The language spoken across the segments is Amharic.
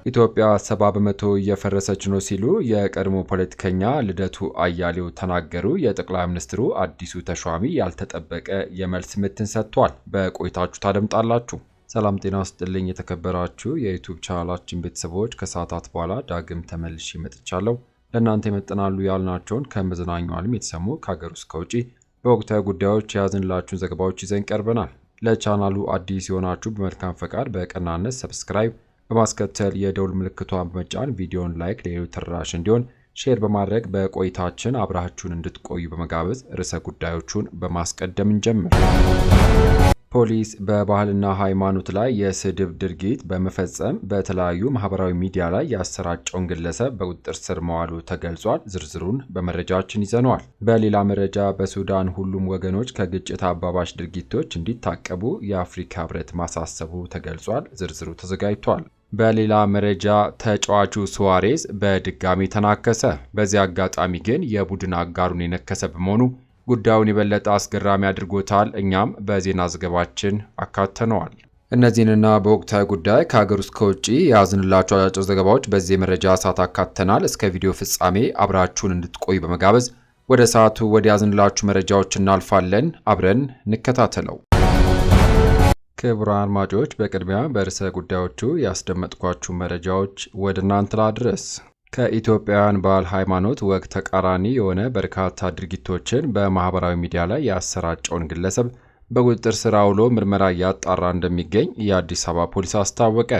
ኢትዮጵያ 70 በመቶ እየፈረሰች ነው ሲሉ የቀድሞ ፖለቲከኛ ልደቱ አያሌው ተናገሩ። የጠቅላይ ሚኒስትሩ አዲሱ ተሿሚ ያልተጠበቀ የመልስ ምትን ሰጥቷል። በቆይታችሁ ታደምጣላችሁ። ሰላም ጤና ይስጥልኝ የተከበራችሁ የዩቲዩብ ቻናላችን ቤተሰቦች፣ ከሰዓታት በኋላ ዳግም ተመልሼ መጥቻለሁ። ለእናንተ ይመጥናሉ ያልናቸውን ከመዝናኛው ዓለም የተሰሙ ከሀገር ውስጥ ከውጪ በወቅታዊ ጉዳዮች የያዝንላችሁን ዘገባዎች ይዘን ቀርበናል። ለቻናሉ አዲስ የሆናችሁ በመልካም ፈቃድ በቀናነት ሰብስክራይብ በማስከተል የደውል ምልክቷን በመጫን ቪዲዮን ላይክ ለሌሎች ተደራሽ እንዲሆን ሼር በማድረግ በቆይታችን አብራችሁን እንድትቆዩ በመጋበዝ ርዕሰ ጉዳዮቹን በማስቀደም እንጀምር። ፖሊስ በባህልና ሃይማኖት ላይ የስድብ ድርጊት በመፈጸም በተለያዩ ማህበራዊ ሚዲያ ላይ ያሰራጨውን ግለሰብ በቁጥጥር ስር መዋሉ ተገልጿል። ዝርዝሩን በመረጃችን ይዘነዋል። በሌላ መረጃ በሱዳን ሁሉም ወገኖች ከግጭት አባባሽ ድርጊቶች እንዲታቀቡ የአፍሪካ ህብረት ማሳሰቡ ተገልጿል። ዝርዝሩ ተዘጋጅቷል። በሌላ መረጃ ተጫዋቹ ሱዋሬዝ በድጋሚ ተናከሰ። በዚህ አጋጣሚ ግን የቡድን አጋሩን የነከሰ በመሆኑ ጉዳዩን የበለጠ አስገራሚ አድርጎታል። እኛም በዜና ዘገባችን አካተነዋል። እነዚህንና በወቅታዊ ጉዳይ ከሀገር ውስጥ ከውጭ የያዝንላችሁ አጫጭር ዘገባዎች በዚህ የመረጃ ሰዓት አካተናል። እስከ ቪዲዮ ፍጻሜ አብራችሁን እንድትቆዩ በመጋበዝ ወደ ሰዓቱ ወደ ያዝንላችሁ መረጃዎች እናልፋለን። አብረን እንከታተለው። ክቡራን አድማጮች፣ በቅድሚያ በርዕሰ ጉዳዮቹ ያስደመጥኳችሁ መረጃዎች ወደ እናንተ ላድረስ። ከኢትዮጵያውያን ባህል፣ ሃይማኖት፣ ወግ ተቃራኒ የሆነ በርካታ ድርጊቶችን በማህበራዊ ሚዲያ ላይ ያሰራጨውን ግለሰብ በቁጥጥር ስር አውሎ ምርመራ እያጣራ እንደሚገኝ የአዲስ አበባ ፖሊስ አስታወቀ።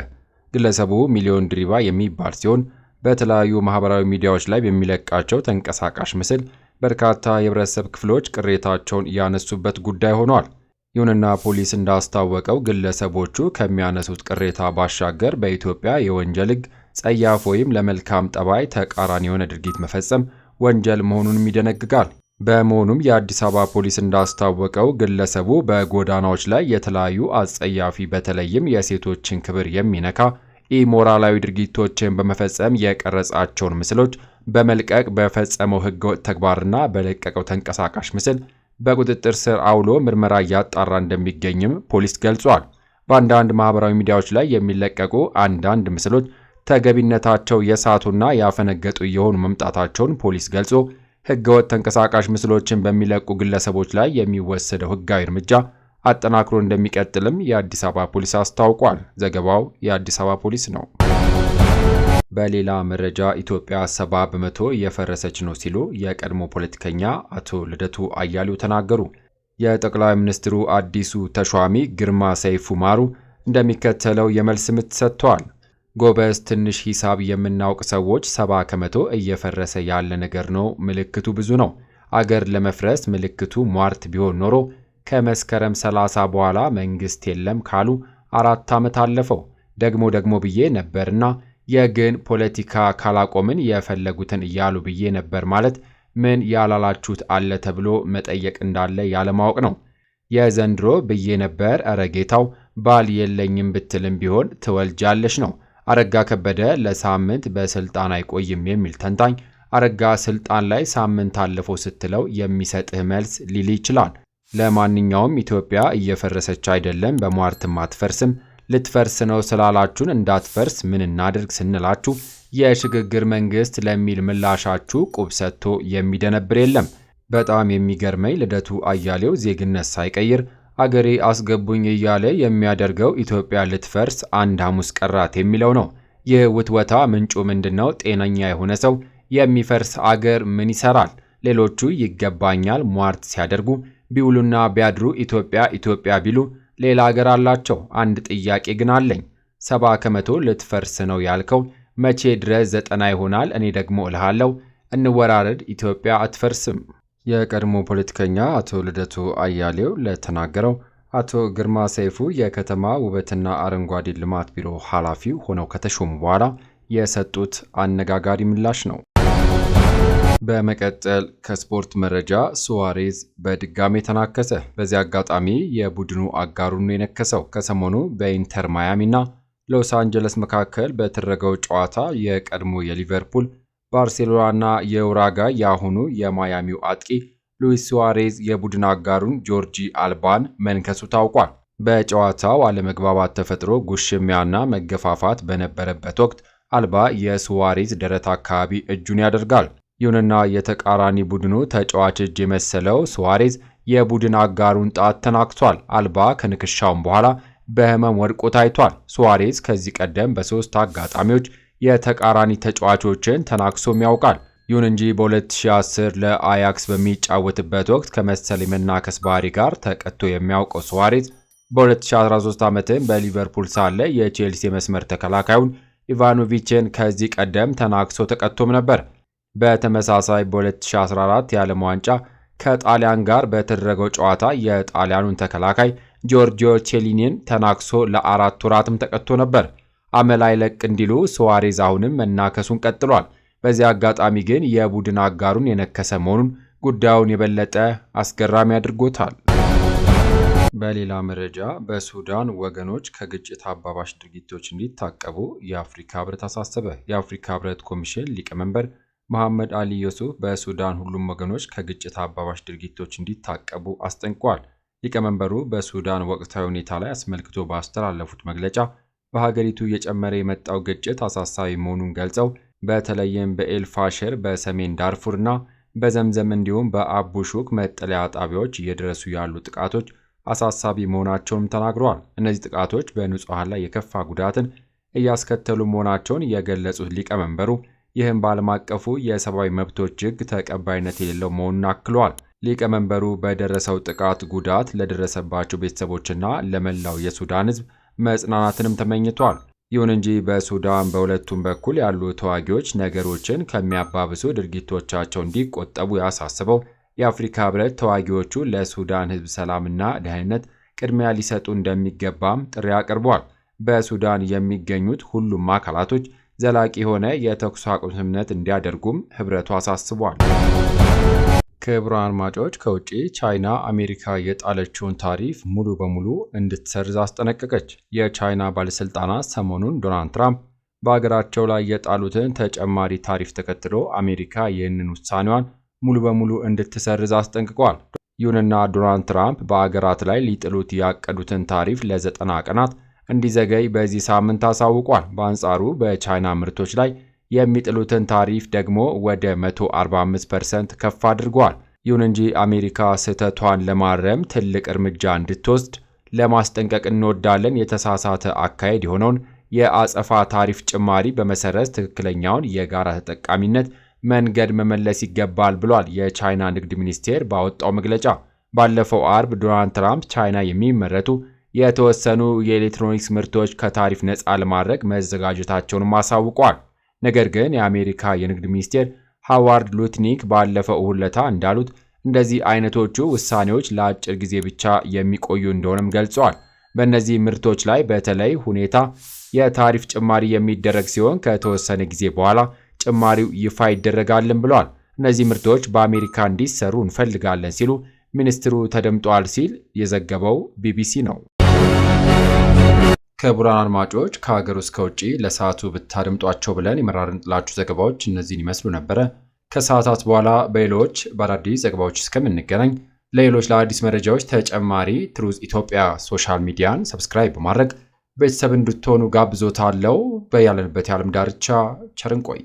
ግለሰቡ ሚሊዮን ድሪባ የሚባል ሲሆን በተለያዩ ማህበራዊ ሚዲያዎች ላይ በሚለቃቸው ተንቀሳቃሽ ምስል በርካታ የህብረተሰብ ክፍሎች ቅሬታቸውን ያነሱበት ጉዳይ ሆኗል። ይሁንና ፖሊስ እንዳስታወቀው ግለሰቦቹ ከሚያነሱት ቅሬታ ባሻገር በኢትዮጵያ የወንጀል ሕግ ጸያፍ ወይም ለመልካም ጠባይ ተቃራኒ የሆነ ድርጊት መፈጸም ወንጀል መሆኑንም ይደነግጋል። በመሆኑም የአዲስ አበባ ፖሊስ እንዳስታወቀው ግለሰቡ በጎዳናዎች ላይ የተለያዩ አጸያፊ በተለይም የሴቶችን ክብር የሚነካ ኢሞራላዊ ድርጊቶችን በመፈጸም የቀረጻቸውን ምስሎች በመልቀቅ በፈጸመው ህገወጥ ተግባርና በለቀቀው ተንቀሳቃሽ ምስል በቁጥጥር ስር አውሎ ምርመራ እያጣራ እንደሚገኝም ፖሊስ ገልጿል። በአንዳንድ ማህበራዊ ሚዲያዎች ላይ የሚለቀቁ አንዳንድ ምስሎች ተገቢነታቸው የሳቱና ያፈነገጡ የሆኑ መምጣታቸውን ፖሊስ ገልጾ ህገወጥ ተንቀሳቃሽ ምስሎችን በሚለቁ ግለሰቦች ላይ የሚወሰደው ህጋዊ እርምጃ አጠናክሮ እንደሚቀጥልም የአዲስ አበባ ፖሊስ አስታውቋል። ዘገባው የአዲስ አበባ ፖሊስ ነው። በሌላ መረጃ ኢትዮጵያ 70 በመቶ እየፈረሰች ነው ሲሉ የቀድሞ ፖለቲከኛ አቶ ልደቱ አያሌው ተናገሩ። የጠቅላይ ሚኒስትሩ አዲሱ ተሿሚ ግርማ ሰይፉ ማሩ እንደሚከተለው የመልስ ምት ሰጥተዋል። ጎበዝ፣ ትንሽ ሂሳብ የምናውቅ ሰዎች 70 ከመቶ እየፈረሰ ያለ ነገር ነው። ምልክቱ ብዙ ነው። አገር ለመፍረስ ምልክቱ ሟርት ቢሆን ኖሮ ከመስከረም 30 በኋላ መንግስት የለም ካሉ 4 ዓመት አለፈው። ደግሞ ብዬ ነበርና የግን ፖለቲካ ካላቆምን የፈለጉትን እያሉ ብዬ ነበር ማለት ምን ያላላችሁት አለ ተብሎ መጠየቅ እንዳለ ያለማወቅ ነው። የዘንድሮ ብዬ ነበር እረጌታው ባል የለኝም ብትልም ቢሆን ትወልጃለሽ ነው። አረጋ ከበደ ለሳምንት በስልጣን አይቆይም የሚል ተንታኝ አረጋ ስልጣን ላይ ሳምንት አለፈው ስትለው የሚሰጥህ መልስ ሊል ይችላል። ለማንኛውም ኢትዮጵያ እየፈረሰች አይደለም፣ በሟርትም አትፈርስም። ልትፈርስ ነው ስላላችሁን እንዳትፈርስ ምን እናድርግ ስንላችሁ የሽግግር መንግስት ለሚል ምላሻችሁ ቁብ ሰጥቶ የሚደነብር የለም። በጣም የሚገርመኝ ልደቱ አያሌው ዜግነት ሳይቀይር አገሬ አስገቡኝ እያለ የሚያደርገው ኢትዮጵያ ልትፈርስ አንድ ሐሙስ ቀራት የሚለው ነው። ይህ ውትወታ ምንጩ ምንድነው? ጤነኛ የሆነ ሰው የሚፈርስ አገር ምን ይሰራል? ሌሎቹ ይገባኛል ሟርት ሲያደርጉ ቢውሉና ቢያድሩ ኢትዮጵያ ቢሉ ሌላ ሀገር አላቸው። አንድ ጥያቄ ግን አለኝ። 70 ከመቶ ልትፈርስ ነው ያልከው መቼ ድረስ 90 ይሆናል? እኔ ደግሞ እልሃለሁ እንወራረድ፣ ኢትዮጵያ አትፈርስም። የቀድሞ ፖለቲከኛ አቶ ልደቱ አያሌው ለተናገረው አቶ ግርማ ሰይፉ የከተማ ውበትና አረንጓዴ ልማት ቢሮ ኃላፊው ሆነው ከተሾሙ በኋላ የሰጡት አነጋጋሪ ምላሽ ነው። በመቀጠል ከስፖርት መረጃ ሱዋሬዝ በድጋሚ ተናከሰ። በዚህ አጋጣሚ የቡድኑ አጋሩን የነከሰው ከሰሞኑ በኢንተር ማያሚና ሎስ አንጀለስ መካከል በተደረገው ጨዋታ የቀድሞ የሊቨርፑል ባርሴሎናና የኡራጋይ ያሁኑ የማያሚው አጥቂ ሉዊስ ሱዋሬዝ የቡድን አጋሩን ጆርጂ አልባን መንከሱ ታውቋል። በጨዋታው አለመግባባት ተፈጥሮ ጉሽሚያና መገፋፋት በነበረበት ወቅት አልባ የሱዋሬዝ ደረት አካባቢ እጁን ያደርጋል። ይሁንና የተቃራኒ ቡድኑ ተጫዋች እጅ የመሰለው ሱዋሬዝ የቡድን አጋሩን ጣት ተናክቷል። አልባ ከንክሻውም በኋላ በህመም ወድቆ ታይቷል። ሱዋሬዝ ከዚህ ቀደም በ3 አጋጣሚዎች የተቃራኒ ተጫዋቾችን ተናክሶም ያውቃል። ይሁን እንጂ በ2010 ለአያክስ በሚጫወትበት ወቅት ከመሰል የመናከስ ባህሪ ጋር ተቀጥቶ የሚያውቀው ሱዋሬዝ በ2013 ዓመትም በሊቨርፑል ሳለ የቼልሲ መስመር ተከላካዩን ኢቫኖቪችን ከዚህ ቀደም ተናክሶ ተቀጥቶም ነበር። በተመሳሳይ በ2014 የዓለም ዋንጫ ከጣሊያን ጋር በተደረገው ጨዋታ የጣሊያኑን ተከላካይ ጆርጂዮ ቼሊኒን ተናክሶ ለ4 ወራትም ተቀጥቶ ነበር። አመላይ ለቅ እንዲሉ ሱዋሬዝ አሁንም መናከሱን ቀጥሏል። በዚህ አጋጣሚ ግን የቡድን አጋሩን የነከሰ መሆኑን ጉዳዩን የበለጠ አስገራሚ አድርጎታል። በሌላ መረጃ በሱዳን ወገኖች ከግጭት አባባሽ ድርጊቶች እንዲታቀቡ የአፍሪካ ህብረት አሳሰበ። የአፍሪካ ህብረት ኮሚሽን ሊቀመንበር መሐመድ አሊ ዩሱፍ በሱዳን ሁሉም ወገኖች ከግጭት አባባሽ ድርጊቶች እንዲታቀቡ አስጠንቅቋል። ሊቀመንበሩ በሱዳን ወቅታዊ ሁኔታ ላይ አስመልክቶ ባስተላለፉት መግለጫ በሀገሪቱ እየጨመረ የመጣው ግጭት አሳሳቢ መሆኑን ገልጸው በተለይም በኤልፋሸር በሰሜን ዳርፉር እና በዘምዘም እንዲሁም በአቡሹክ መጠለያ ጣቢያዎች እየደረሱ ያሉ ጥቃቶች አሳሳቢ መሆናቸውንም ተናግረዋል። እነዚህ ጥቃቶች በንጹሐን ላይ የከፋ ጉዳትን እያስከተሉ መሆናቸውን የገለጹት ሊቀመንበሩ ይህም በዓለም አቀፉ የሰብአዊ መብቶች ሕግ ተቀባይነት የሌለው መሆኑን አክለዋል። ሊቀመንበሩ በደረሰው ጥቃት ጉዳት ለደረሰባቸው ቤተሰቦችና ለመላው የሱዳን ሕዝብ መጽናናትንም ተመኝቷል። ይሁን እንጂ በሱዳን በሁለቱም በኩል ያሉ ተዋጊዎች ነገሮችን ከሚያባብሱ ድርጊቶቻቸው እንዲቆጠቡ ያሳስበው የአፍሪካ ህብረት ተዋጊዎቹ ለሱዳን ህዝብ ሰላምና ደህንነት ቅድሚያ ሊሰጡ እንደሚገባም ጥሪ አቅርቧል። በሱዳን የሚገኙት ሁሉም አካላቶች ዘላቂ የሆነ የተኩስ አቁም ስምምነት እንዲያደርጉም ህብረቱ አሳስቧል። ክቡራን አድማጮች፣ ከውጪ ቻይና አሜሪካ የጣለችውን ታሪፍ ሙሉ በሙሉ እንድትሰርዝ አስጠነቀቀች። የቻይና ባለሥልጣናት ሰሞኑን ዶናልድ ትራምፕ በአገራቸው ላይ የጣሉትን ተጨማሪ ታሪፍ ተከትሎ አሜሪካ ይህንን ውሳኔዋን ሙሉ በሙሉ እንድትሰርዝ አስጠንቅቋል። ይሁንና ዶናልድ ትራምፕ በአገራት ላይ ሊጥሉት ያቀዱትን ታሪፍ ለ90 ቀናት እንዲዘገይ በዚህ ሳምንት አሳውቋል። በአንጻሩ በቻይና ምርቶች ላይ የሚጥሉትን ታሪፍ ደግሞ ወደ 145% ከፍ አድርጓል። ይሁን እንጂ አሜሪካ ስህተቷን ለማረም ትልቅ እርምጃ እንድትወስድ ለማስጠንቀቅ እንወዳለን። የተሳሳተ አካሄድ የሆነውን የአጸፋ ታሪፍ ጭማሪ በመሰረዝ ትክክለኛውን የጋራ ተጠቃሚነት መንገድ መመለስ ይገባል ብሏል። የቻይና ንግድ ሚኒስቴር ባወጣው መግለጫ ባለፈው አርብ ዶናልድ ትራምፕ ቻይና የሚመረቱ የተወሰኑ የኤሌክትሮኒክስ ምርቶች ከታሪፍ ነፃ ለማድረግ መዘጋጀታቸውንም አሳውቋል። ነገር ግን የአሜሪካ የንግድ ሚኒስቴር ሃዋርድ ሉትኒክ ባለፈው እሁድ ዕለት እንዳሉት እንደዚህ አይነቶቹ ውሳኔዎች ለአጭር ጊዜ ብቻ የሚቆዩ እንደሆነም ገልጸዋል። በእነዚህ ምርቶች ላይ በተለይ ሁኔታ የታሪፍ ጭማሪ የሚደረግ ሲሆን ከተወሰነ ጊዜ በኋላ ጭማሪው ይፋ ይደረጋልን ብለዋል። እነዚህ ምርቶች በአሜሪካ እንዲሰሩ እንፈልጋለን ሲሉ ሚኒስትሩ ተደምጧል ሲል የዘገበው ቢቢሲ ነው። ክቡራን አድማጮች፣ ከሀገር ውስጥ ከውጭ ለሰዓቱ ብታደምጧቸው ብለን የመራርንላችሁ ዘገባዎች እነዚህን ይመስሉ ነበረ። ከሰዓታት በኋላ በሌሎች በአዳዲስ ዘገባዎች እስከምንገናኝ ለሌሎች ለአዲስ መረጃዎች ተጨማሪ ትሩዝ ኢትዮጵያ ሶሻል ሚዲያን ሰብስክራይብ በማድረግ ቤተሰብ እንድትሆኑ ጋብዞታለሁ። በያለንበት የዓለም ዳርቻ ቸር እንቆይ።